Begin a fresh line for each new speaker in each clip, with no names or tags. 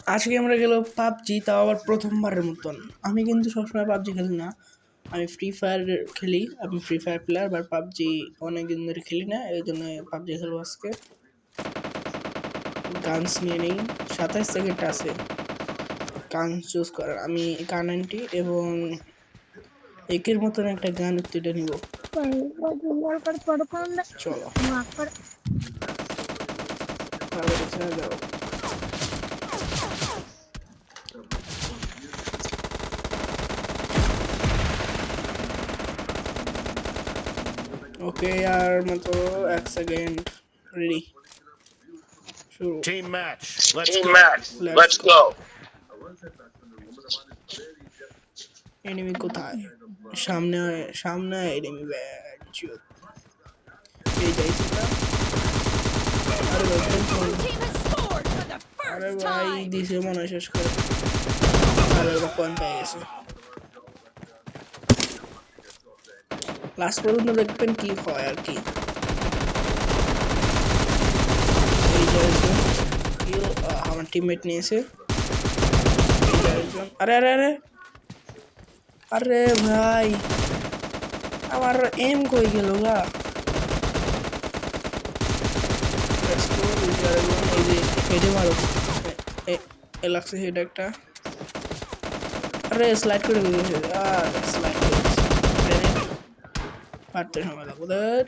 আজকে আমরা গেল পাবজি, তাও আবার প্রথমবারের মতন। আমি কিন্তু সবসময় পাবজি খেলি না, আমি ফ্রি ফায়ার খেলি। আমি free fire player, but PUBG অনেক দিন ধরে খেলি না, এই জন্য পাবজি খেলবো আজকে। গানস নিয়ে নেই, 27 সেকেন্ড আছে গান চুজ করার। আমি কার 90 এবং একের মতন একটা গান উত্তরটা নিব। চলো যাও। ওকে यार মতো 1 সেকেন্ড রেডি শুরু।
Team match. Let's
Team
go.
match. Let's go.
Enemy কোথায়? সামনে সামনে এনিমি ব্যাচ। এই যাইছি না। আরে ভাই দিছে মনে হয় শেষ করে। আরে ওরা পয়েন্ট পেয়ে গেছে। লাস্ট পর্যন্ত দেখবেন কি হয় আর কি। এই যাইছে কিল আমার টিমমেট নিয়েছে। এই যাইছে আরে আরে আরে আরে ভাই আমার এম কই গেল গা। হেডে মারো, এ লাগছে হেড একটা। আরে স্লাইড করে দিয়েছে, স্লাইড করে দিয়েছে। মারতে সময় লাগবে ওদের।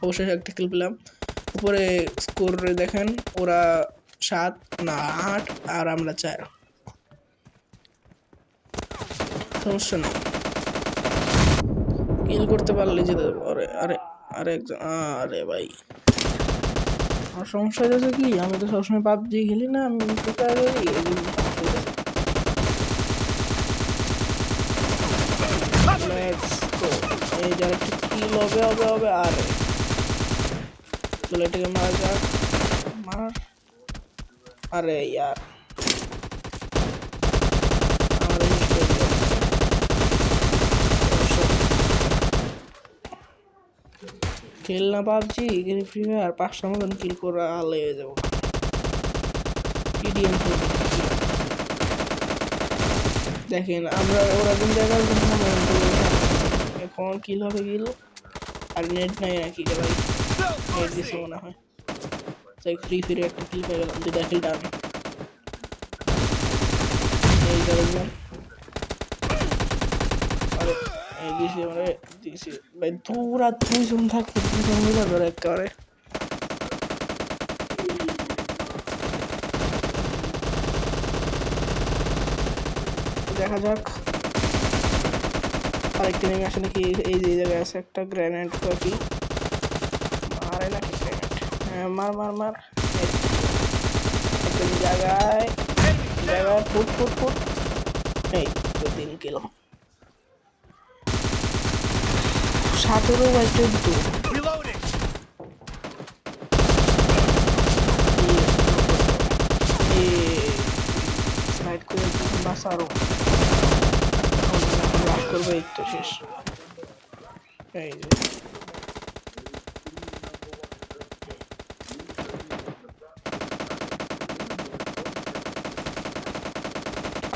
অবশ্যই একটা কিল পেলাম। উপরে স্কোর দেখেন, ওরা 7 না 8 আর আমরা 4। সমস্যা নেই, কিল করতে পারলে যেতে দেবো। আরে আরে আরে একজন, আরে ভাই আমার সমস্যা হয়েছে কি, আমি তো সবসময় পাবজি খেলি না, আমি কোথায় করি এই জন্য সমস্যা হয়েছে। Let's go। এই যার একটা কিল হবে হবে হবে। আর চলো এটাকে মারা যাক, মার। আরে ইয়ার আমার খেল না পাবজি, এখানে ফ্রি ফায়ার 5টা মতন কিল করে আলে হয়ে যাবো। টিডিএম দেখেন আমরা ওরা কিন্তু এখন কিল হবে কিল। আর নেট নাই নাকি রে ভাই? নেট দিছে মনে হয়, তাই ফ্রি ফিরে একটা কিল পেয়ে গেলাম। 2টা কিল ডান। এই যাবেন আরে এই দিছে মানে দিছে ভাই। তোরা 2জন থাকতে 2জন মিলে ধরে একেবারে। দেখা যাক আরেকটা নেমে আসে নাকি। এই যে জায়গায় আছে একটা গ্রেনেড কি মারে নাকি গ্রেনেড। হ্যাঁ মার মার মার। একটা জায়গায় জায়গায় ফুট ফুট ফুট। এই তো 3 কিলো 17 বাই 14।
Reloading.
স্লাইড করে বাস আরো লাভ করবে। এই তো শেষ। এই যে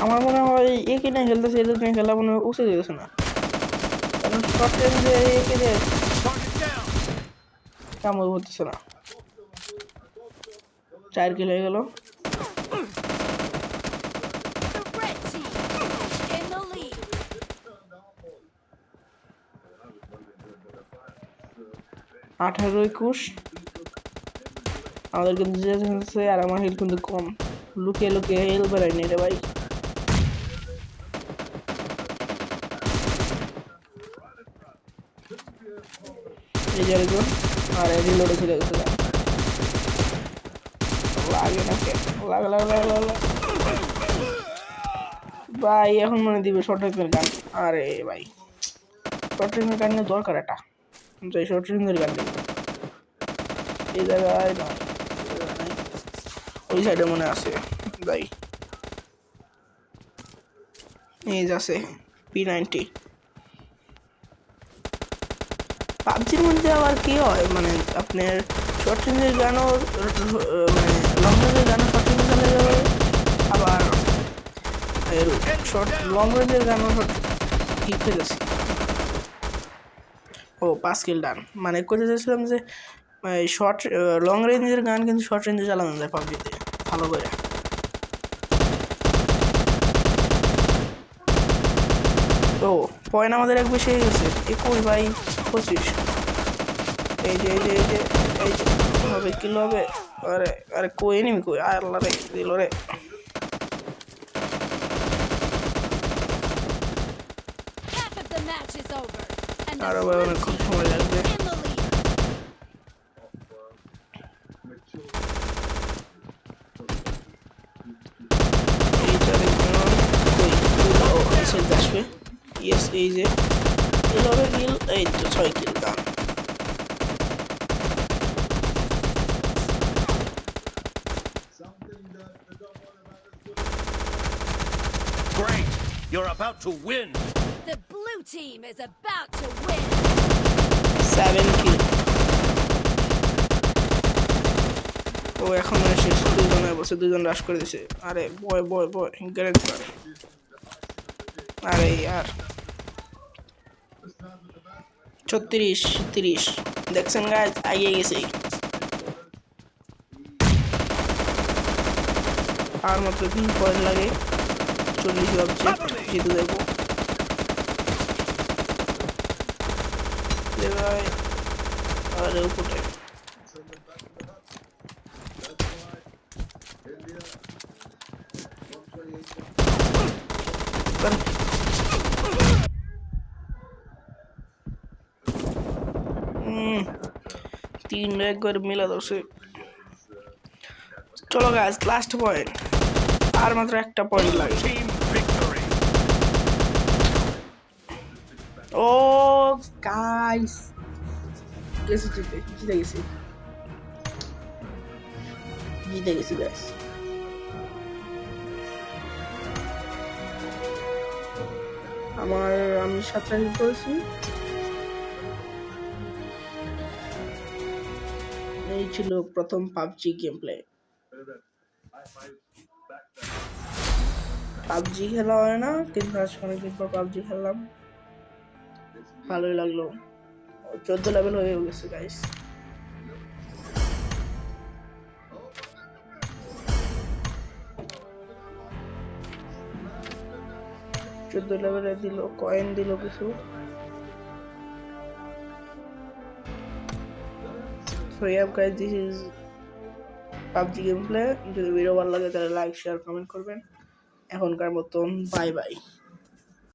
আমার মনে হয় একে নিয়ে খেলতেছে, এদের নিয়ে খেলা মনে হয় উচিত হয়েছে না, কারণ শর্ট রেঞ্জে একে দিয়ে
Target down.
কামড় হতেছে না। 4 কিল হয়ে গেল।
The red team in the lead.
18-21 আমাদের কিন্তু যেতেছে, আর আমার হেল কিন্তু কম। লুকিয়ে লুকিয়ে হেল বেড়াই নি রে ভাই। এই যে আরেকজন, আর রিলোডে ছিল গেছে। লাগে না কে, লাগে লাগে লাগে লাগে ভাই। এখন মনে দিবে শর্ট রেঞ্জের গান। আরে ভাই শর্ট রেঞ্জের গানের দরকার একটা, যাই শর্ট রেঞ্জের গান দিবে। এই জায়গায় নয়, ওই সাইডে মনে আছে ভাই। এই যে আছে P90। পাবজির মধ্যে আবার কি হয় মানে আপনার শর্ট রেঞ্জের গানও মানে লং রেঞ্জের গানও শর্ট রেঞ্জে চালা যাবে, আবার শর্ট লং রেঞ্জের গানও ঠিক হয়ে যাচ্ছে। ও 5 কিল ডান, মানে করতে চাইছিলাম যে শর্ট লং রেঞ্জের গান কিন্তু শর্ট রেঞ্জে চালানো যায় পাবজিতে ভালো করে। তো পয়েন্ট আমাদের এক বেশি হয়ে গেছে 21 বাই 25। এই যে এই যে এই যে এই যে হবে কিল হবে। আরে আরে কই নিমি কই আল্লাহ রে দিল রে।
Half of the match is over, and the
আরো
blue
অনেকক্ষণ
team
সময় লাগবে।
in the lead.
এইটা দেখুন কই ও এসে আসবে। ইয়েস এই যে কিল হবে কিল, এই তো 6 কিল ডান।
Great. You're about to win.
The blue team is about to win.
7 কিল। ও এখন মানে শেষ, দুজনে বসে দুজন রাশ করে দিছে। আরে বয় বয় বয় গ্রেট বার। আরে यार 36 30 দেখছেন গাইস আগে গেছে। আর মাত্র 3 পয়েন্ট লাগে 40 অবজেক্ট জিতে দেব। ले भाई अरे ऊपर तीन एक बार मिला दो से। चलो गाइस लास्ट पॉइंट আর মাত্র একটা পয়েন্ট লাগে।
Team victory.
ও গাইস গেছি জিতে জিতে গেছি জিতে গেছি গাইস। আমি 7টা হিট করেছি। এই ছিল প্রথম পাবজি গেম প্লে। পাবজি খেলা হয় না কিন্তু আজ অনেকদিন পর পাবজি খেললাম, ভালোই লাগলো। 14 লেভেল হয়ে গেছে গাইস। লেভেলে দিল কয়েন দিল কিছু। So yeah guys, this is PUBG gameplay. যদি ভিডিও ভালো লাগে তাহলে লাইক শেয়ার কমেন্ট করবেন। এখনকার মতন বাই বাই।